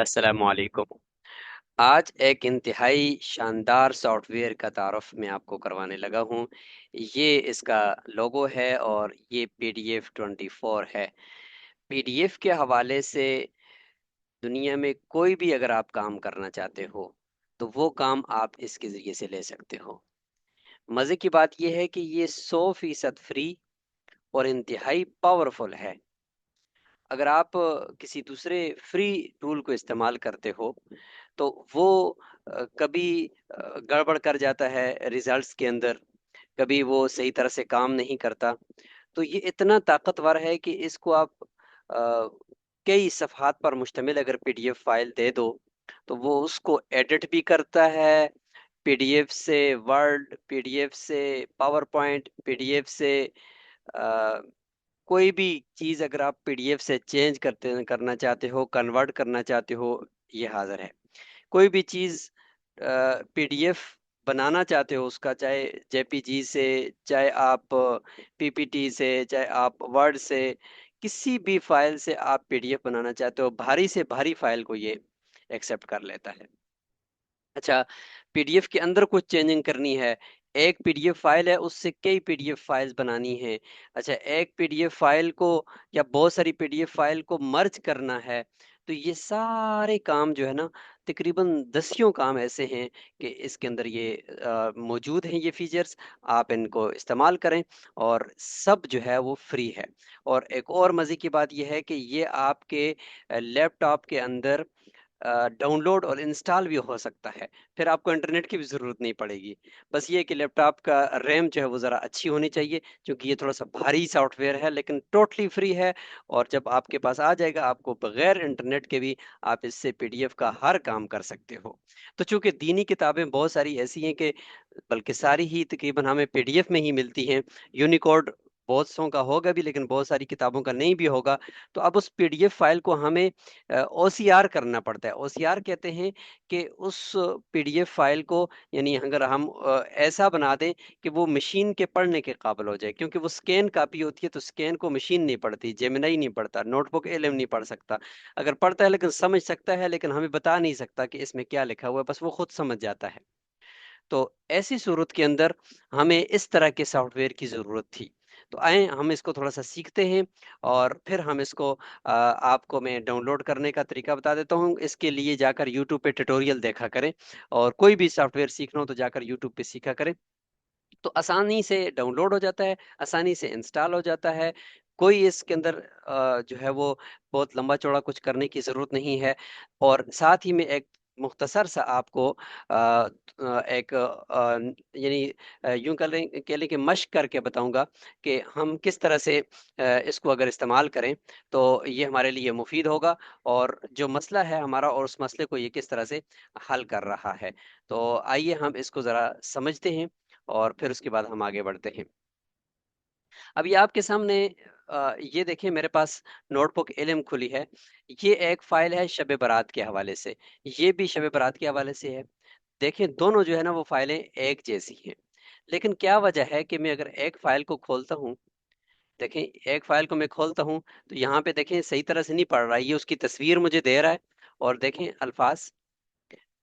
अस्सलामु अलैकुम। आज एक इंतहाई शानदार सॉफ्टवेयर का तारुफ मैं आपको करवाने लगा हूँ। ये इसका लोगो है और ये PDF 24 है। PDF के हवाले से दुनिया में कोई भी अगर आप काम करना चाहते हो तो वो काम आप इसके ज़रिए से ले सकते हो। मज़े की बात ये है कि ये 100% फ्री और इंतहाई पावरफुल है। अगर आप किसी दूसरे फ्री टूल को इस्तेमाल करते हो तो वो कभी गड़बड़ कर जाता है रिजल्ट्स के अंदर, कभी वो सही तरह से काम नहीं करता। तो ये इतना ताकतवर है कि इसको आप कई सफ़हात पर मुश्तमिल अगर पीडीएफ फाइल दे दो, तो वो उसको एडिट भी करता है, पीडीएफ से वर्ड, पीडीएफ से पावर पॉइंट, पीडीएफ से अ, कोई भी चीज़ अगर आप पीडीएफ से चेंज करना चाहते हो, कन्वर्ट करना चाहते हो, ये हाज़िर है। कोई भी चीज़ पीडीएफ बनाना चाहते हो उसका, चाहे जेपीजी से, चाहे आप पीपीटी से, चाहे आप वर्ड से, किसी भी फाइल से आप पीडीएफ बनाना चाहते हो, भारी से भारी फाइल को ये एक्सेप्ट कर लेता है। अच्छा, पीडीएफ के अंदर कुछ चेंजिंग करनी है, एक पीडीएफ फाइल है उससे कई पीडीएफ फाइल्स बनानी है। अच्छा, एक पीडीएफ फाइल को या बहुत सारी पीडीएफ फाइल को मर्ज करना है, तो ये सारे काम जो है ना, तकरीबन दसियों काम ऐसे हैं कि इसके अंदर ये मौजूद हैं ये फीचर्स। आप इनको इस्तेमाल करें और सब जो है वो फ्री है। और एक और मज़े की बात ये है कि ये आपके लैपटॉप के अंदर डाउनलोड और इंस्टॉल भी हो सकता है। फिर आपको इंटरनेट की भी ज़रूरत नहीं पड़ेगी। बस ये है कि लैपटॉप का रैम जो है वो ज़रा अच्छी होनी चाहिए, क्योंकि ये थोड़ा-सा भारी सॉफ्टवेयर है, लेकिन टोटली फ्री है। और जब आपके पास आ जाएगा, आपको बगैर इंटरनेट के भी आप इससे पीडीएफ का हर काम कर सकते हो। तो चूँकि दीनी किताबें बहुत सारी ऐसी हैं कि बल्कि सारी ही तकरीबन हमें पीडीएफ में ही मिलती हैं। यूनिकोड बहुत सौ का होगा भी, लेकिन बहुत सारी किताबों का नहीं भी होगा। तो अब उस पीडीएफ फाइल को हमें ओसीआर करना पड़ता है। ओसीआर कहते हैं कि उस पीडीएफ फाइल को, यानी अगर हम ऐसा बना दें कि वो मशीन के पढ़ने के काबिल हो जाए, क्योंकि वो स्कैन कॉपी होती है, तो स्कैन को मशीन नहीं पढ़ती, जेमिनी नहीं पढ़ता, नोटबुक एलएम नहीं पढ़ सकता। अगर पढ़ता है लेकिन समझ सकता है, लेकिन हमें बता नहीं सकता कि इसमें क्या लिखा हुआ है, बस वो खुद समझ जाता है। तो ऐसी सूरत के अंदर हमें इस तरह के सॉफ्टवेयर की ज़रूरत थी। तो आएँ हम इसको थोड़ा-सा सीखते हैं और फिर हम इसको आपको मैं डाउनलोड करने का तरीका बता देता हूँ। इसके लिए जाकर यूट्यूब पे ट्यूटोरियल देखा करें और कोई भी सॉफ्टवेयर सीखना हो तो जाकर यूट्यूब पे सीखा करें। तो आसानी से डाउनलोड हो जाता है, आसानी से इंस्टॉल हो जाता है। कोई इसके अंदर जो है वो बहुत लंबा-चौड़ा कुछ करने की ज़रूरत नहीं है। और साथ ही में एक मुख्तसर सा आपको एक यानी यूँ कह लें कि मश्क करके बताऊँगा कि हम किस तरह से इसको अगर इस्तेमाल करें, तो ये हमारे लिए मुफ़ीद होगा और जो मसला है हमारा, और उस मसले को ये किस तरह से हल कर रहा है। तो आइए हम इसको ज़रा समझते हैं और फिर उसके बाद हम आगे बढ़ते हैं। अब ये आपके सामने ये देखिए, मेरे पास नोटबुक इल्म खुली है। ये एक फ़ाइल है शब बारात के हवाले से, ये भी शब बारात के हवाले से है। देखिए, दोनों जो है ना वो फ़ाइलें एक जैसी हैं। लेकिन क्या वजह है कि मैं अगर एक फ़ाइल को खोलता हूँ, देखें, एक फ़ाइल को मैं खोलता हूँ, तो यहाँ पे देखें सही तरह से नहीं पढ़ रहा है, ये उसकी तस्वीर मुझे दे रहा है। और देखें अल्फ़ाज़,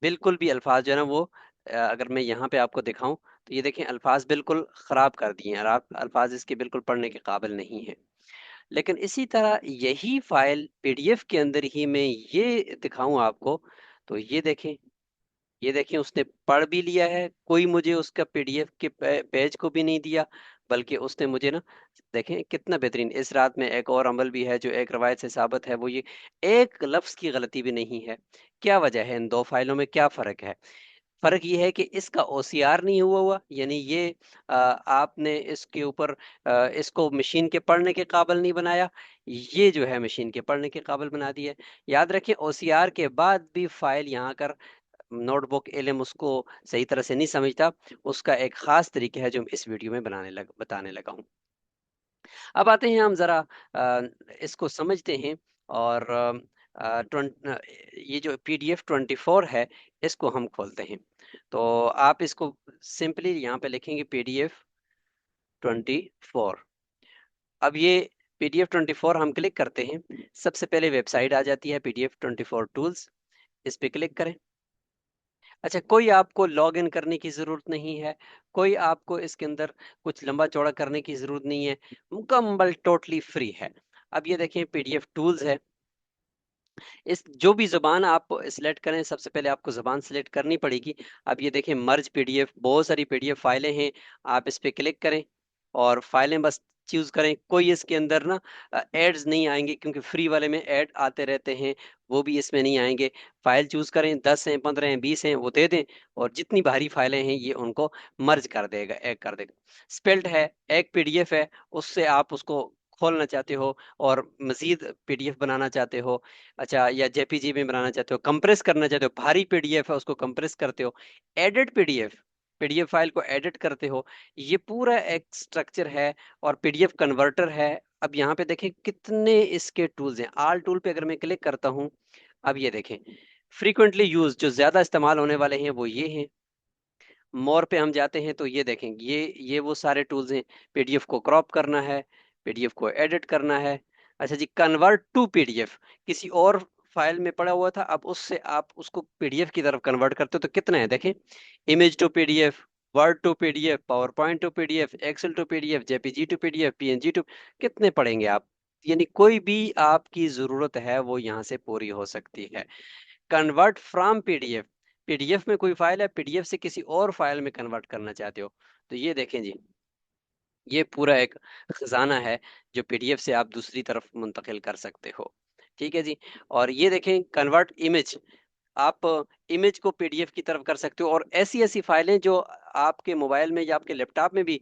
बिल्कुल भी अल्फ़ाज़ जो है ना वो अगर मैं यहाँ पे आपको दिखाऊँ, तो ये देखें अल्फ़ाज़ बिल्कुल ख़राब कर दिए हैं और आप अल्फ़ाज़ इसके बिल्कुल पढ़ने के काबिल नहीं हैं। लेकिन इसी तरह यही फ़ाइल पीडीएफ के अंदर ही मैं ये दिखाऊँ आपको, तो ये देखें उसने पढ़ भी लिया है, कोई मुझे उसका पीडीएफ के पेज को भी नहीं दिया, बल्कि उसने मुझे ना, देखें कितना बेहतरीन। इस रात में एक और अमल भी है जो एक रवायत से साबित है, वो ये, एक लफ्ज़ की गलती भी नहीं है। क्या वजह है, इन 2 फाइलों में क्या फ़र्क है? फ़र्क ये है कि इसका ओसीआर नहीं हुआ, यानी ये आपने इसके ऊपर इसको मशीन के पढ़ने के काबिल नहीं बनाया, ये जो है मशीन के पढ़ने के काबिल बना दिया है। याद रखें, ओसीआर के बाद भी फ़ाइल यहाँ कर नोटबुक इल्म उसको सही तरह से नहीं समझता, उसका एक ख़ास तरीका है जो मैं इस वीडियो में बताने लगा हूँ। अब आते हैं हम ज़रा इसको समझते हैं और ये जो PDF 24 है, इसको हम खोलते हैं। तो आप इसको सिंपली यहाँ पे लिखेंगे PDF 24। अब ये PDF 24 हम क्लिक करते हैं, सबसे पहले वेबसाइट आ जाती है PDF 24 टूल्स। इस पे क्लिक करें। अच्छा, कोई आपको लॉग इन करने की जरूरत नहीं है, कोई आपको इसके अंदर कुछ लंबा चौड़ा करने की जरूरत नहीं है, मुकम्मल टोटली फ्री है। अब ये देखें पीडीएफ टूल्स है। इस जो भी ज़ुबान आप सिलेक्ट करें, सबसे पहले आपको ज़ुबान सिलेक्ट करनी पड़ेगी। अब ये देखें मर्ज पीडीएफ, बहुत सारी पीडीएफ फाइलें हैं। आप इस पे क्लिक करें और फाइलें बस चूज करें। कोई इसके अंदर ना एड्स नहीं आएंगे, क्योंकि फ्री वाले में ऐड आते रहते हैं, वो भी इसमें नहीं आएंगे। फाइल चूज करें, 10 हैं, 15 हैं, 20 हैं, वो दे दें, और जितनी भारी फाइलें हैं ये उनको मर्ज कर देगा, एक कर देगा। स्पेल्ड है, एक पीडीएफ है, उससे आप उसको खोलना चाहते हो और मजीद पीडीएफ बनाना चाहते हो, अच्छा, या जेपीजी में बनाना चाहते हो, कंप्रेस करना चाहते हो, भारी पीडीएफ है उसको कंप्रेस करते हो, एडिट पीडीएफ, पीडीएफ फाइल को एडिट करते हो, ये पूरा एक स्ट्रक्चर है। और पीडीएफ कन्वर्टर है। अब यहाँ पे देखें कितने इसके टूल्स हैं। आल टूल पे अगर मैं क्लिक करता हूँ, अब ये देखें फ्रीक्वेंटली यूज, जो ज्यादा इस्तेमाल होने वाले हैं वो ये हैं। मोर पे हम जाते हैं तो ये देखें, ये वो सारे टूल्स हैं। पीडीएफ को क्रॉप करना है, पीडीएफ को एडिट करना है। अच्छा जी, कन्वर्ट टू पीडीएफ, किसी और फाइल में पड़ा हुआ था, अब उससे आप उसको पीडीएफ की तरफ कन्वर्ट करते हो तो कितना है देखें। Image to PDF, word to PDF, पावर पॉइंट to PDF, Excel to PDF, JPG to PDF, PNG to, कितने पढ़ेंगे आप। यानी कोई भी आपकी जरूरत है वो यहाँ से पूरी हो सकती है। कन्वर्ट फ्रॉम पीडीएफ, पीडीएफ में कोई फाइल है, पीडीएफ से किसी और फाइल में कन्वर्ट करना चाहते हो तो ये देखें जी, ये पूरा एक खजाना है जो पीडीएफ से आप दूसरी तरफ मुंतकिल कर सकते हो। ठीक है जी। और ये देखें कन्वर्ट इमेज, आप इमेज को पीडीएफ की तरफ कर सकते हो, और ऐसी ऐसी फाइलें जो आपके मोबाइल में या आपके लैपटॉप में भी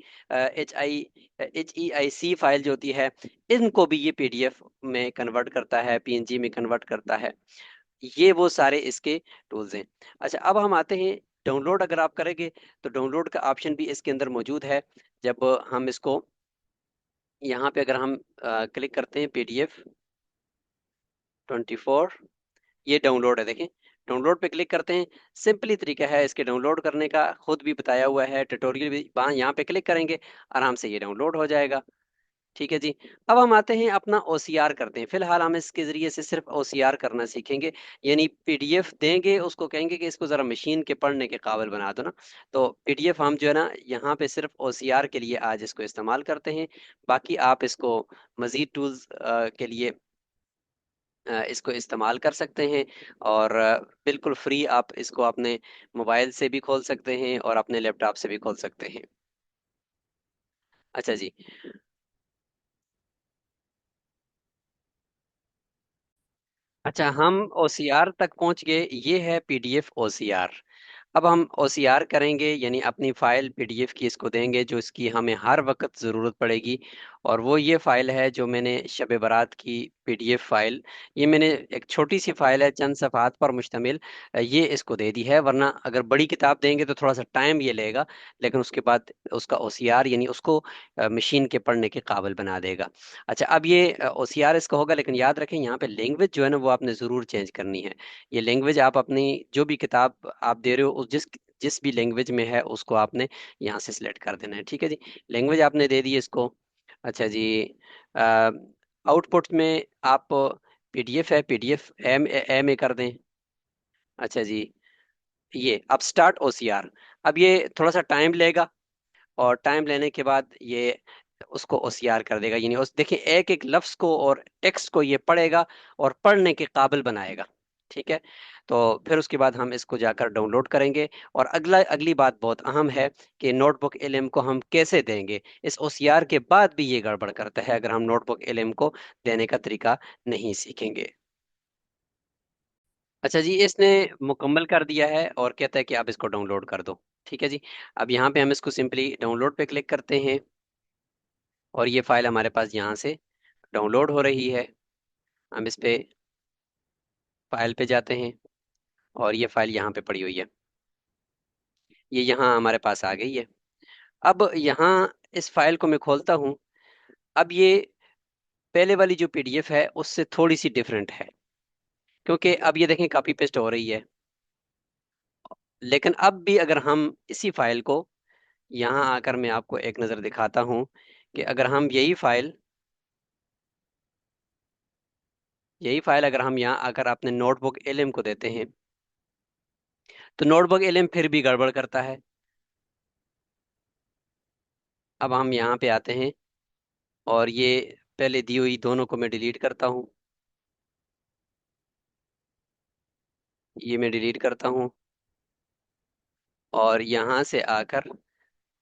HEIC फाइल जो होती है, इनको भी ये पीडीएफ में कन्वर्ट करता है, पीएनजी में कन्वर्ट करता है। ये वो सारे इसके टूल्स हैं। अच्छा, अब हम आते हैं डाउनलोड। अगर आप करेंगे तो डाउनलोड का ऑप्शन भी इसके अंदर मौजूद है। जब हम इसको यहाँ पे अगर हम क्लिक करते हैं PDF 24, ये डाउनलोड है देखें। डाउनलोड पे क्लिक करते हैं, सिंपली तरीका है इसके डाउनलोड करने का, खुद भी बताया हुआ है, ट्यूटोरियल भी वहाँ यहाँ पे क्लिक करेंगे, आराम से ये डाउनलोड हो जाएगा। ठीक है जी। अब हम आते हैं अपना OCR करते हैं। फिलहाल हम इसके जरिए से सिर्फ OCR करना सीखेंगे, यानी पीडीएफ देंगे, उसको कहेंगे कि इसको जरा मशीन के पढ़ने के काबिल बना दो ना। तो पीडीएफ हम जो है ना यहाँ पे सिर्फ OCR के लिए आज इसको इस्तेमाल करते हैं। बाकी आप इसको मजीद टूल्स के लिए इसको इस्तेमाल कर सकते हैं, और बिल्कुल फ्री आप इसको अपने मोबाइल से भी खोल सकते हैं और अपने लैपटॉप से भी खोल सकते हैं। अच्छा जी। अच्छा, हम OCR तक पहुंच गए, ये है पीडीएफ OCR। अब हम OCR करेंगे, यानी अपनी फाइल पीडीएफ की इसको देंगे जो इसकी हमें हर वक्त ज़रूरत पड़ेगी। और वो ये फाइल है जो मैंने शब बारात की पीडीएफ फाइल, ये मैंने एक छोटी सी फाइल है, चंद सफ़हात पर मुश्तमिल, ये इसको दे दी है। वरना अगर बड़ी किताब देंगे तो थोड़ा सा टाइम ये लेगा, लेकिन उसके बाद उसका OCR यानी उसको मशीन के पढ़ने के काबिल बना देगा। अच्छा, अब ये OCR इसका होगा, लेकिन याद रखें यहाँ पे लैंग्वेज जो है ना वो आपने ज़रूर चेंज करनी है। ये लैंग्वेज आप अपनी जो भी किताब आप दे रहे हो उस जिस जिस भी लैंग्वेज में है उसको आपने यहाँ से सिलेक्ट कर देना है। ठीक है जी। लैंग्वेज आपने दे दी है इसको। अच्छा जी। आउटपुट में आप पीडीएफ है, पीडीएफ एम ए कर दें। अच्छा जी। ये अब स्टार्ट OCR, अब ये थोड़ा सा टाइम लेगा, और टाइम लेने के बाद ये उसको OCR कर देगा, यानी उस देखिए एक एक लफ्ज को और टेक्स्ट को ये पढ़ेगा और पढ़ने के काबिल बनाएगा। ठीक है। तो फिर उसके बाद हम इसको जाकर डाउनलोड करेंगे। और अगली बात बहुत अहम है कि नोटबुक एलएम को हम कैसे देंगे। इस OCR के बाद भी ये गड़बड़ करता है अगर हम नोटबुक एलएम को देने का तरीका नहीं सीखेंगे। अच्छा जी, इसने मुकम्मल कर दिया है और कहता है कि आप इसको डाउनलोड कर दो। ठीक है जी। अब यहाँ पे हम इसको सिंपली डाउनलोड पे क्लिक करते हैं, और ये फाइल हमारे पास यहाँ से डाउनलोड हो रही है। हम इस पे फाइल पे जाते हैं, और ये फाइल यहाँ पे पड़ी हुई है, ये यहाँ हमारे पास आ गई है। अब यहाँ इस फाइल को मैं खोलता हूँ। अब ये पहले वाली जो पीडीएफ है उससे थोड़ी सी डिफरेंट है, क्योंकि अब ये देखें कॉपी पेस्ट हो रही है। लेकिन अब भी अगर हम इसी फाइल को यहाँ आकर, मैं आपको एक नज़र दिखाता हूँ कि अगर हम यही फाइल अगर हम यहाँ आकर अपने नोटबुक एलएम को देते हैं, तो नोटबुक एलएम फिर भी गड़बड़ करता है। अब हम यहाँ पे आते हैं और ये पहले दी हुई दोनों को मैं डिलीट करता हूँ। ये मैं डिलीट करता हूँ और यहाँ से आकर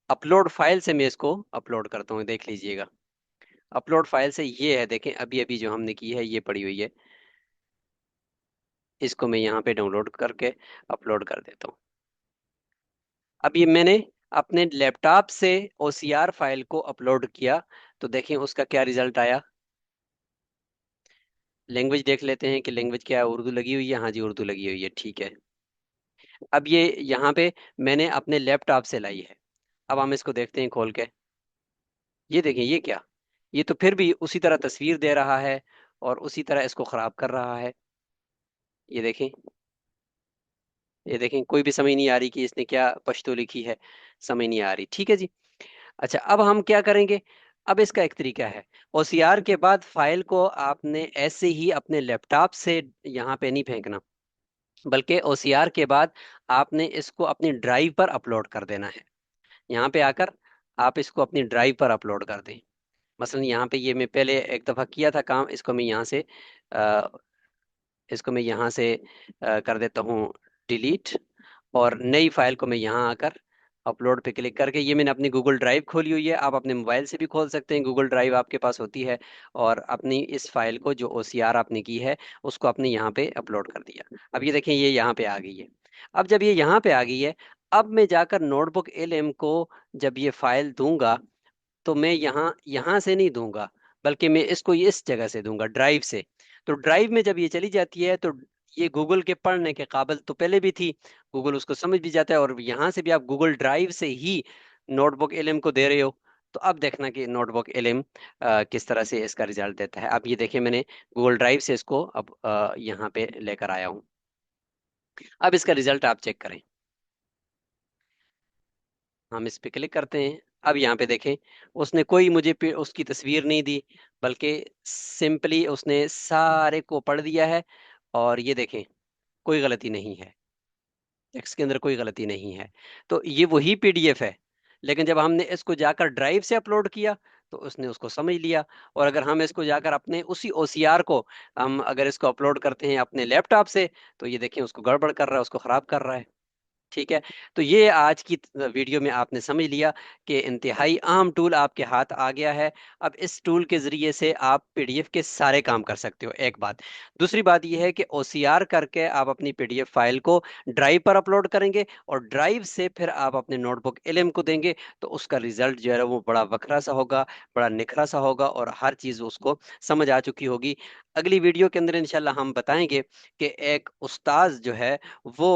अपलोड फाइल से मैं इसको अपलोड करता हूँ, देख लीजिएगा। अपलोड फाइल से ये है, देखें अभी अभी जो हमने की है ये पड़ी हुई है। इसको मैं यहाँ पे डाउनलोड करके अपलोड कर देता हूँ। अब ये मैंने अपने लैपटॉप से ओसीआर फाइल को अपलोड किया, तो देखें उसका क्या रिजल्ट आया। लैंग्वेज देख लेते हैं कि लैंग्वेज क्या है। उर्दू लगी हुई है, हाँ जी उर्दू लगी हुई है, ठीक है। अब ये यहाँ पे मैंने अपने लैपटॉप से लाई है। अब हम इसको देखते हैं खोल के। ये देखें ये क्या, ये तो फिर भी उसी तरह तस्वीर दे रहा है और उसी तरह इसको खराब कर रहा है। ये देखें, ये देखें कोई भी समझ नहीं आ रही कि इसने क्या पश्तो लिखी है, समझ नहीं आ रही। ठीक है जी। अच्छा अब हम क्या करेंगे। अब इसका एक तरीका है। ओसीआर के बाद फाइल को आपने ऐसे ही अपने लैपटॉप से यहाँ पे नहीं फेंकना, बल्कि ओसीआर के बाद आपने इसको अपनी ड्राइव पर अपलोड कर देना है। यहाँ पे आकर आप इसको अपनी ड्राइव पर अपलोड कर दें। मसलन यहाँ पे ये मैं पहले एक दफ़ा किया था काम, इसको मैं यहाँ से कर देता हूँ डिलीट। और नई फाइल को मैं यहाँ आकर अपलोड पे क्लिक करके, ये मैंने अपनी गूगल ड्राइव खोली हुई है, आप अपने मोबाइल से भी खोल सकते हैं, गूगल ड्राइव आपके पास होती है। और अपनी इस फाइल को जो ओसीआर आपने की है उसको आपने यहाँ पे अपलोड कर दिया। अब ये देखें ये यहाँ पे आ गई है। अब जब ये यहाँ पे आ गई है, अब मैं जाकर नोटबुक एलएम को जब ये फाइल दूंगा, तो मैं यहाँ यहाँ से नहीं दूंगा, बल्कि मैं इसको इस जगह से दूंगा, ड्राइव से। तो ड्राइव में जब ये चली जाती है तो ये गूगल के पढ़ने के काबिल तो पहले भी थी, गूगल उसको समझ भी जाता है, और यहाँ से भी आप गूगल ड्राइव से ही नोटबुक एलएम को दे रहे हो। तो अब देखना कि नोटबुक एलएम किस तरह से इसका रिजल्ट देता है। अब ये देखिए मैंने गूगल ड्राइव से इसको अब यहाँ पे लेकर आया हूँ। अब इसका रिजल्ट आप चेक करें। हम इस पे क्लिक करते हैं। अब यहाँ पे देखें, उसने कोई मुझे उसकी तस्वीर नहीं दी, बल्कि सिंपली उसने सारे को पढ़ दिया है। और ये देखें कोई गलती नहीं है, टेक्स्ट के अंदर कोई गलती नहीं है। तो ये वही पीडीएफ है, लेकिन जब हमने इसको जाकर ड्राइव से अपलोड किया तो उसने उसको समझ लिया। और अगर हम इसको जाकर अपने उसी ओसीआर को हम अगर इसको अपलोड करते हैं अपने लैपटॉप से, तो ये देखें उसको गड़बड़ कर रहा है, उसको खराब कर रहा है। ठीक है। तो ये आज की वीडियो में आपने समझ लिया कि इंतहाई अहम टूल आपके हाथ आ गया है। अब इस टूल के जरिए से आप पीडीएफ के सारे काम कर सकते हो, एक बात। दूसरी बात यह है कि ओसीआर करके आप अपनी पीडीएफ फाइल को ड्राइव पर अपलोड करेंगे और ड्राइव से फिर आप अपने नोटबुक एलएम को देंगे, तो उसका रिजल्ट जो है वो बड़ा वखरा सा होगा, बड़ा निखरा सा होगा और हर चीज़ उसको समझ आ चुकी होगी। अगली वीडियो के अंदर इंशाल्लाह हम बताएंगे कि एक उस्ताज जो है वो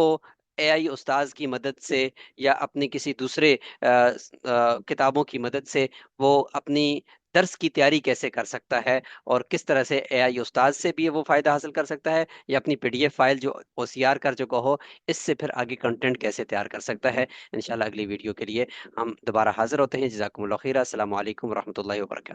एआई उस्ताज की मदद से या अपने किसी दूसरे किताबों की मदद से वो अपनी दर्स की तैयारी कैसे कर सकता है, और किस तरह से एआई उस्ताद से भी वो फायदा हासिल कर सकता है, या अपनी पीडीएफ फाइल जो ओसीआर कर चुका हो इससे फिर आगे कंटेंट कैसे तैयार कर सकता है। इंशाल्लाह अगली वीडियो के लिए हम दोबारा हाजिर होते हैं। जज़ाकुमुल्लाह खैर। अस्सलाम वालेकुम रहमतुल्लाहि व बरकातहू।